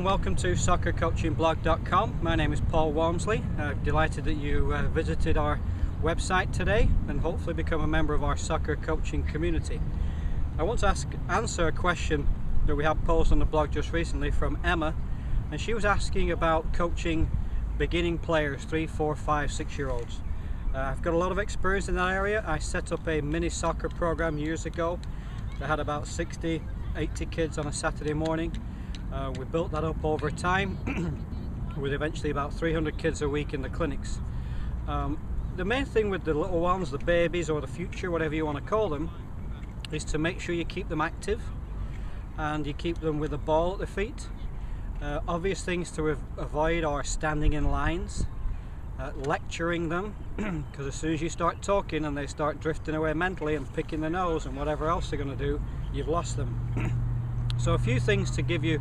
welcome to soccercoachingblog.com. My name is Paul Walmsley. Delighted that you visited our website today and hopefully become a member of our soccer coaching community. I want to answer a question that we have posed on the blog just recently from Emma, and she was asking about coaching beginning players, 3, 4, 5, 6-year-olds. I've got a lot of experience in that area. I set up a mini soccer program years ago that had about 60, 80 kids on a Saturday morning. We built that up over time with eventually about 300 kids a week in the clinics. The main thing with the little ones, the babies or the future, whatever you want to call them, is to make sure you keep them active and you keep them with a ball at their feet. Obvious things to avoid are standing in lines, lecturing them, because as soon as you start talking and they start drifting away mentally and picking their nose and whatever else they're going to do, you've lost them. So a few things to give you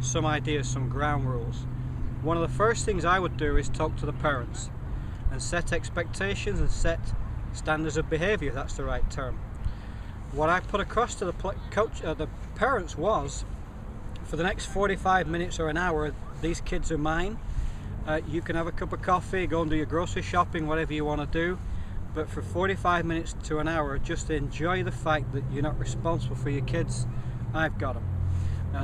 some ideas, some ground rules. One of the first things I would do is talk to the parents and set expectations and set standards of behaviour, if that's the right term. What I put across to the parents was, for the next 45 minutes or an hour, these kids are mine. You can have a cup of coffee, go and do your grocery shopping, whatever you want to do, but for 45 minutes to an hour, just enjoy the fact that you're not responsible for your kids. I've got them.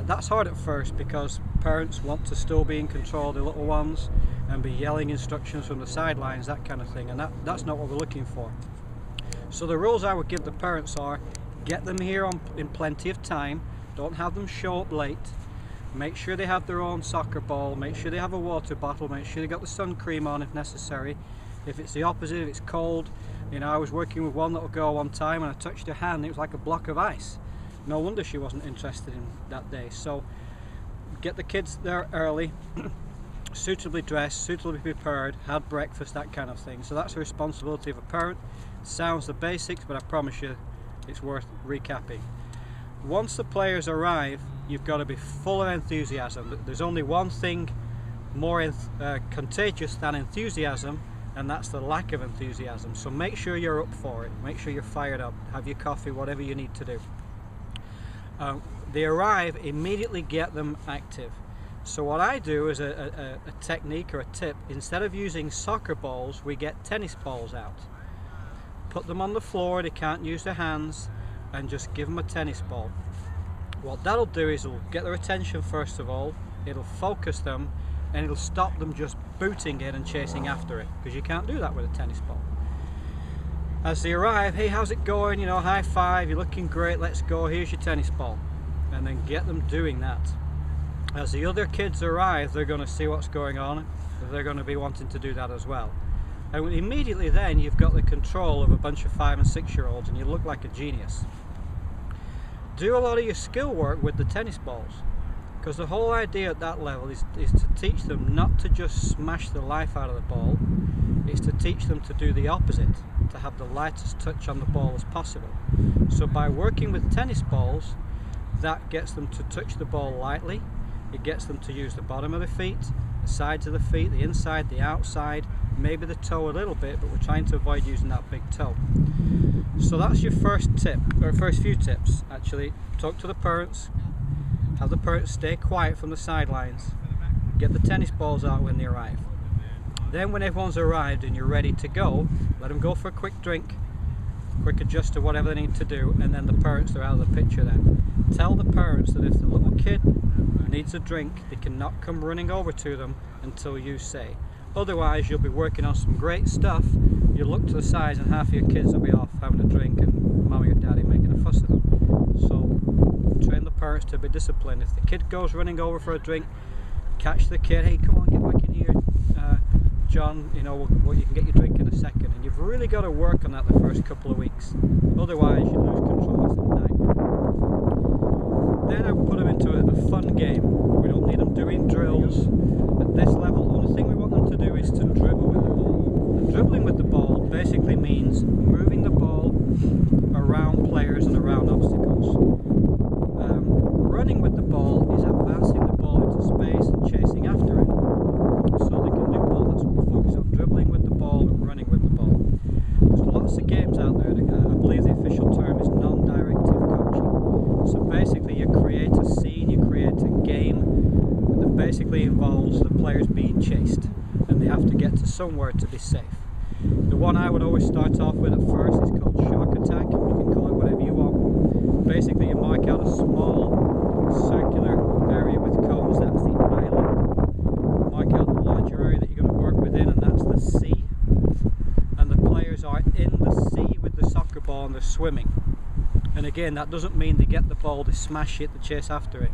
That's hard at first because parents want to still be in control of their little ones and be yelling instructions from the sidelines, that kind of thing, and that's not what we're looking for. So the rules I would give the parents are: get them here in plenty of time, don't have them show up late, make sure they have their own soccer ball, make sure they have a water bottle, make sure they got the sun cream on if necessary. If it's the opposite, if it's cold, you know, I was working with one little girl one time and I touched her hand and it was like a block of ice. No wonder she wasn't interested in that day. So get the kids there early, suitably dressed, suitably prepared, had breakfast, that kind of thing. So that's the responsibility of a parent. Sounds the basics, but I promise you it's worth recapping. Once the players arrive, you've got to be full of enthusiasm. There's only one thing more contagious than enthusiasm, and that's the lack of enthusiasm. So make sure you're up for it, make sure you're fired up, have your coffee, whatever you need to do. They arrive, immediately get them active. So what I do is a technique or a tip: instead of using soccer balls, we get tennis balls out. Put them on the floor, they can't use their hands, and just give them a tennis ball. What that'll do is it'll get their attention first of all, it'll focus them, and it'll stop them just booting it and chasing after it, because you can't do that with a tennis ball. As they arrive, hey, how's it going? You know, high five, you're looking great, let's go, here's your tennis ball. And then get them doing that. As the other kids arrive, they're going to see what's going on, they're going to be wanting to do that as well. And immediately then you've got the control of a bunch of 5 and 6-year-olds and you look like a genius. Do a lot of your skill work with the tennis balls, because the whole idea at that level is to teach them not to just smash the life out of the ball. It's to teach them to do the opposite, to have the lightest touch on the ball as possible. So by working with tennis balls, that gets them to touch the ball lightly, it gets them to use the bottom of the feet, the sides of the feet, the inside, the outside, maybe the toe a little bit, but we're trying to avoid using that big toe. So that's your first tip, or first few tips actually. Talk to the parents, have the parents stay quiet from the sidelines, get the tennis balls out when they arrive. Then when everyone's arrived and you're ready to go, let them go for a quick drink, quick adjust to whatever they need to do, and then the parents are out of the picture then. Tell the parents that if the little kid needs a drink, they cannot come running over to them until you say. Otherwise you'll be working on some great stuff, you'll look to the sides and half of your kids will be off having a drink and mommy or daddy making a fuss of them. So train the parents to be disciplined. If the kid goes running over for a drink, catch the kid, hey, come on, get back in here, John, you know, well, you can get your drink in a second. And you've really got to work on that the first couple of weeks. Otherwise you lose control. It's a nightmare. Then I would put them into a fun game. We don't need them doing drills. At this level, the only thing we want them to do is to dribble with the ball. And dribbling with the ball basically means moving the ball around players and around obstacles. Running with the ball is advancing the ball into space and chasing after it. So they can do both. That's what we focus on: dribbling with the ball and running with the ball. There's lots of games out there. I believe the official term is non-directive coaching. So basically you create a scene, you create a game. The basically involves the players being chased, and they have to get to somewhere to be safe. The one I would always start off with at first is called Shark Attack. You can call it whatever you want. Basically, you mark out a small circular area with cones, that's the island. Mark out the larger area that you're going to work within, and that's the sea. And the players are in the sea with the soccer ball and they're swimming. And again, that doesn't mean they get the ball, they smash it, they chase after it.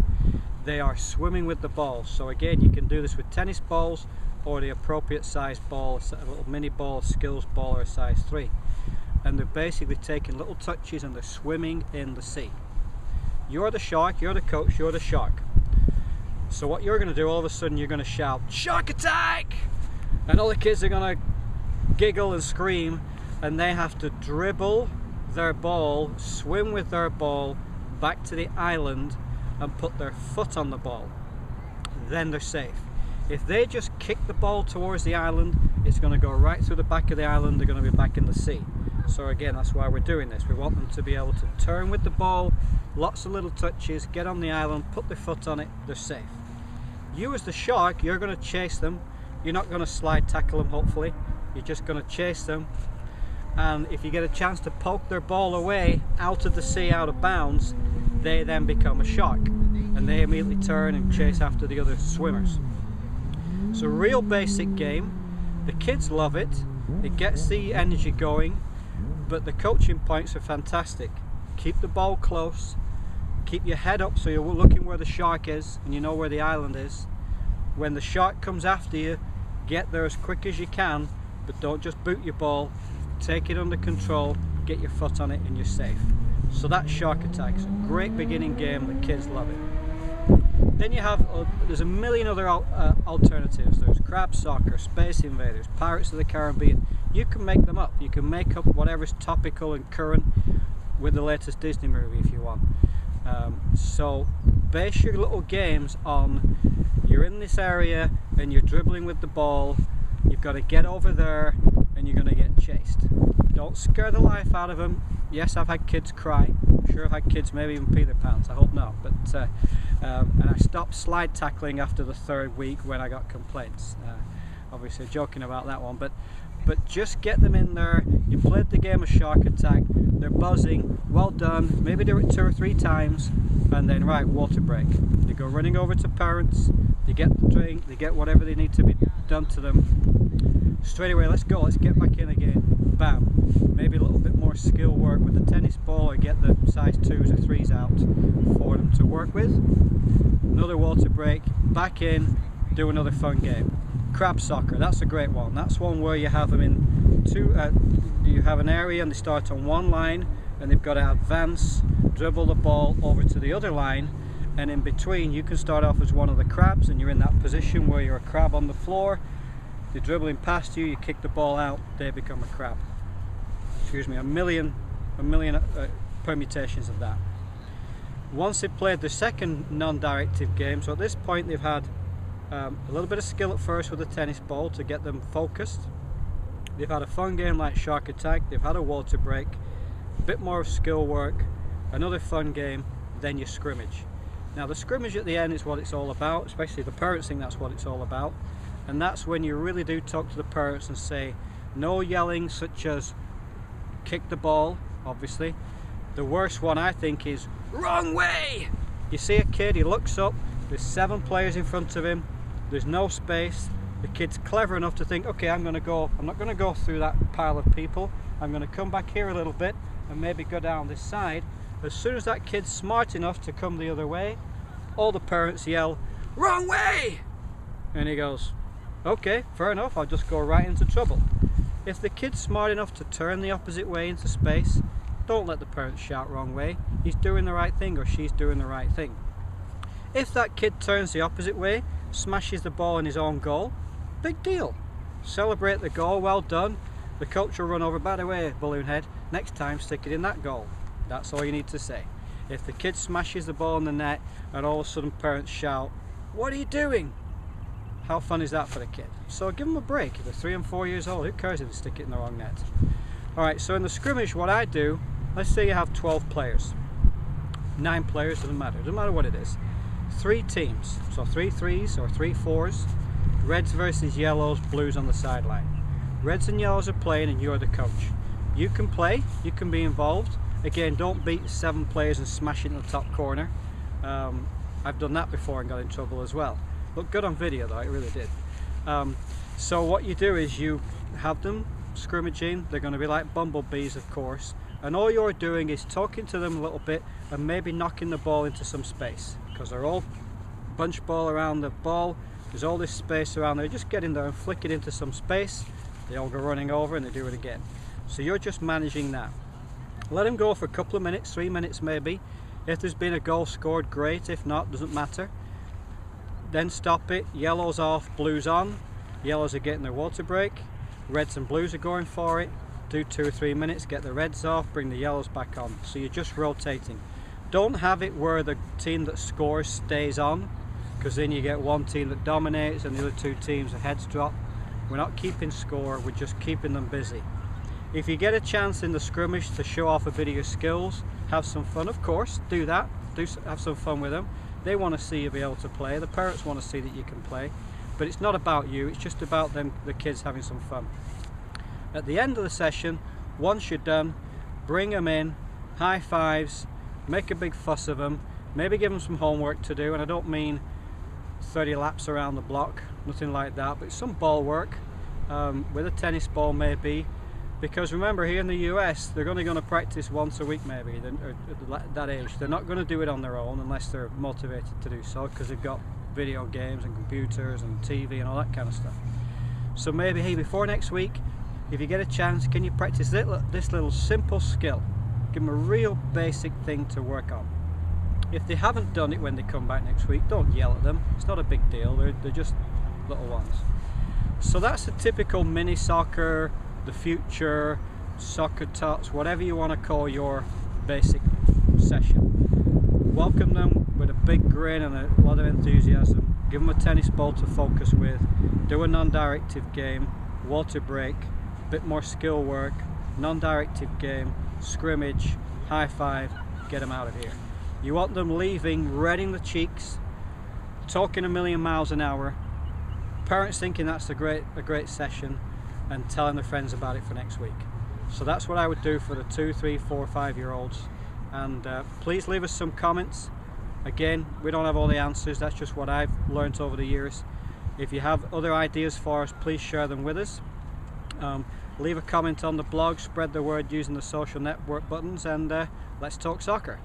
They are swimming with the ball. So again, you can do this with tennis balls or the appropriate size ball, a little mini ball, a skills ball, or a size 3. And they're basically taking little touches and they're swimming in the sea. You're the shark, you're the coach, you're the shark. So what you're going to do, all of a sudden you're going to shout, "Shark attack!" And all the kids are going to giggle and scream, and they have to dribble their ball, swim with their ball back to the island and put their foot on the ball. Then they're safe. If they just kick the ball towards the island, it's going to go right through the back of the island, they're going to be back in the sea. So again, that's why we're doing this. We want them to be able to turn with the ball, lots of little touches, get on the island, put their foot on it, they're safe. You as the shark, you're going to chase them. You're not going to slide tackle them, hopefully. You're just going to chase them. And if you get a chance to poke their ball away out of the sea, out of bounds, they then become a shark. And they immediately turn and chase after the other swimmers. It's a real basic game. The kids love it. It gets the energy going. But the coaching points are fantastic. Keep the ball close. Keep your head up so you're looking where the shark is and you know where the island is. When the shark comes after you, get there as quick as you can, but don't just boot your ball. Take it under control, get your foot on it, and you're safe. So that's Shark Attack. It's a great beginning game. The kids love it. Then you have, there's a million other alternatives. There's Crab Soccer, Space Invaders, Pirates of the Caribbean. You can make them up. You can make up whatever's topical and current with the latest Disney movie if you want. So base your little games on, you're in this area and you're dribbling with the ball, you've got to get over there and you're going to get chased. Don't scare the life out of them. Yes, I've had kids cry. I'm sure I've had kids maybe even pee their pants. I hope not. But and I stopped slide tackling after the 3rd week when I got complaints. Obviously joking about that one, but just get them in there. You played the game of Shark Attack, they're buzzing, well done, maybe do it 2 or 3 times, and then right, water break. They go running over to parents, they get the drink, they get whatever they need to be done to them. Straight away, let's go, let's get back in again, bam. Maybe a little bit more skill work with the tennis ball, or get the size 2s or 3s out for them to work with. Another water break, back in, do another fun game. Crab Soccer, that's a great one. That's one where you have them in you have an area and they start on one line and they've got to advance, dribble the ball over to the other line, and in between you can start off as one of the crabs and you're in that position where you're a crab on the floor. They're dribbling past you, you kick the ball out, they become a crab. Excuse me, a million permutations of that. Once they've played the second non-directive game, so at this point they've had a little bit of skill at first with the tennis ball to get them focused. They've had a fun game like Shark Attack, they've had a water break, a bit more of skill work, another fun game, then your scrimmage. Now the scrimmage at the end is what it's all about, especially the parents think that's what it's all about, and that's when you really do talk to the parents and say no yelling such as kick the ball, obviously. The worst one I think is wrong way! You see a kid, he looks up, there's 7 players in front of him, there's no space, the kid's clever enough to think, okay, I'm not going to go through that pile of people, I'm going to come back here a little bit and maybe go down this side. As soon as that kid's smart enough to come the other way, all the parents yell, wrong way! And he goes, okay, fair enough, I'll just go right into trouble. If the kid's smart enough to turn the opposite way into space, don't let the parents shout wrong way. He's doing the right thing or she's doing the right thing. If that kid turns the opposite way, smashes the ball in his own goal, big deal. Celebrate the goal, well done. The coach will run over, by the way, balloon head, next time stick it in that goal. That's all you need to say. If the kid smashes the ball in the net and all of a sudden parents shout, what are you doing? How fun is that for the kid? So give them a break. If they're 3 and 4 years old, who cares if they stick it in the wrong net? Alright, so in the scrimmage what I do, let's say you have 12 players. 9 players, doesn't matter what it is. three teams, so 3 3s or 3 4s, reds versus yellows, blues on the sideline. Reds and yellows are playing and you're the coach. You can play, you can be involved. Again, don't beat 7 players and smash it in the top corner. I've done that before and got in trouble as well. Looked good on video though, it really did. So what you do is you have them scrimmaging. They're going to be like bumblebees, of course, and all you're doing is talking to them a little bit and maybe knocking the ball into some space, because they're all bunch ball around the ball. There's all this space around there. Just get in there and flick it into some space. They all go running over and they do it again. So you're just managing that. Let them go for a couple of minutes, 3 minutes maybe. If there's been a goal scored, great. If not, doesn't matter. Then stop it. Yellows off, blues on. Yellows are getting their water break. Reds and blues are going for it. Do 2 or 3 minutes, get the reds off, bring the yellows back on. So you're just rotating. Don't have it where the team that scores stays on, because then you get one team that dominates and the other 2 teams, the heads drop. We're not keeping score, we're just keeping them busy. If you get a chance in the scrimmage to show off a bit of your skills, have some fun, of course, do that. Have some fun with them. They want to see you be able to play. The parents want to see that you can play. But it's not about you, it's just about them, the kids having some fun. At the end of the session, once you're done, bring them in, high fives, make a big fuss of them, maybe give them some homework to do, and I don't mean 30 laps around the block, nothing like that, but some ball work with a tennis ball maybe, because remember, here in the US they're only going to practice once a week maybe at that age. They're not going to do it on their own unless they're motivated to do so, because they've got video games and computers and TV and all that kind of stuff. So maybe, hey, before next week, if you get a chance, can you practice this little simple skill? Give them a real basic thing to work on. If they haven't done it when they come back next week, don't yell at them. It's not a big deal, they're just little ones. So that's a typical mini soccer, the future, soccer tots, whatever you want to call your basic session. Welcome them with a big grin and a lot of enthusiasm. Give them a tennis ball to focus with. Do a non-directive game, water break, a bit more skill work, non-directive game, scrimmage, high five, get them out of here. You want them leaving red in the cheeks, talking a million miles an hour, parents thinking that's a great session, and telling their friends about it for next week. So that's what I would do for the 2, 3, 4, 5-year-olds. And please leave us some comments. Again, we don't have all the answers, that's just what I've learned over the years. If you have other ideas for us, please share them with us. Leave a comment on the blog, spread the word using the social network buttons, and let's talk soccer.